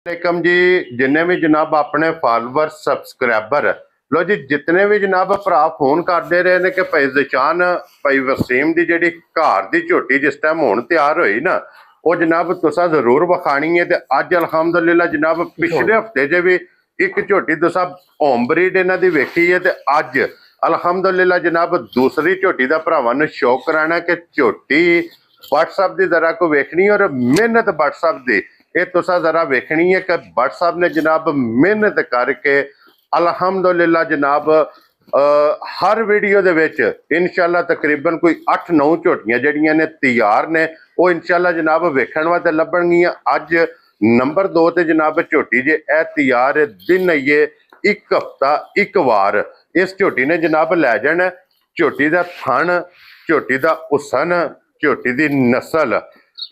वालेकुम जी। जिन्ने भी जनाब अपने फॉलोवर सबसक्राइबर लो जी, जितने भी जनाब भरा फोन करते रहे ने कि भाई ज़िशान भाई वसीम की जी घर की झोटी जिस टाइम हुण तैयार हुई ना, वो जनाब तुसा जरूर विखानी है। तो अज अलहमदुलिल्लाह जनाब पिछले हफ्ते च भी एक झोटी तुसा होम ब्रीड इन्हां दी वेखी है, तो अज अलहमदुलिल्लाह जनाब दूसरी झोटी का भरावां नूं शौक कराना कि झोटी व्हाट्सएप की जरा को वेखनी और मेहनत व्हाट्सएप की ये तुसा जरा वेखनी है कि व्हाट्सएप ने जनाब मेहनत करके अलहमदुलिल्लाह जनाब हर वीडियो दे विच इंशाअल्लाह तकरीबन कोई 8-9 झोटियां जड़ियां ने तैयार ने, वो इंशाअल्लाह जनाब वेखण वास्ते लभणगियां। अज नंबर 2 ते जनाब झोटी जे ए तैयार है, दिन ये एक हफ्ता एक वार इस झोटी ने जनाब लै जाना। झोटी का थन, झोटी का हुसन, झोटी की नस्ल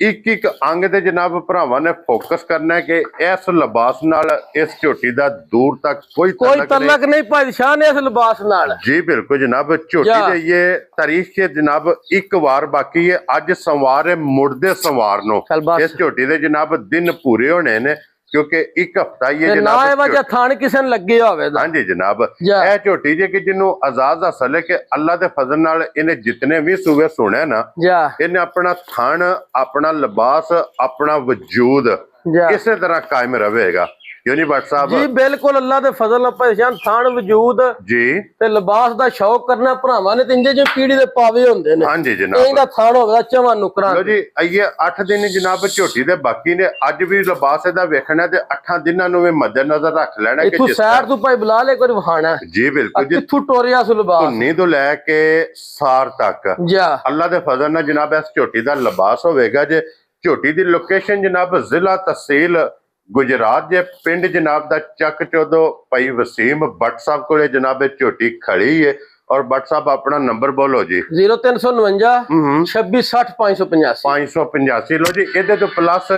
एक एक अंग ते जनाब भरावां ने फोकस करना है कि इस लिबास नाल इस झोटी का दूर तक कोई तलक नहीं बादशाह ने इस लिबास नाल। जी बिल्कुल जनाब। झोटी दे ये तारीख के जनाब एक वार बाकी है, अज सोमवार है, मुड़दे सोमवार नो इस झोटी दे जनाब दिन पूरे होने ने, क्योंकि एक हफ्ता ये जनाब थान किसे लगे होवे। हाँ जी जनाब, यह झोटी जे कि जिन्हों आजाद हासिल है कि अल्लाह के फजल नाल इन्हें जितने भी सूबे सुने ना, इन्हें अपना थान, अपना लिबास, अपना वजूद इस तरह कायम रहेगा। व्हाट्सएप जी बिल्कुल अल्लाह दे फजल नाल परेशान थान वजूद जी ते लिबास दा शौक करना भरावां ने, इंजे जो पीढ़ी दे पावे होंदे ने। हां जी जनाब, इहदा थान होगा चवा नुकरां। लो जी ये 8 दिन जनाब झोटी दे बाकी ने, अज भी लिबास इहदा वेखना ते 8 दिनां नूं भी मद्देनजर रख लेना कि जिस सैर तू भाई बुला ले कोई वखाना जी बिल्कुल जी। किथों टोरिया सु लिबास धुन्नी तो लैके सार तक अल्लाह दे फजल नाल जनाब इस झोटी दा लिबास होवेगा। जे झोटी दी लोकेशन जनाब जिला तहसील गुजरात जे पिंड जनाब दा चक चौधो भाई वसीम व्हाट्सएप को जनाब झोटी खड़ी है। और व्हाट्सएप अपना नंबर बोलो जी 0349 2660 585 585। लो जी, ये तो प्लस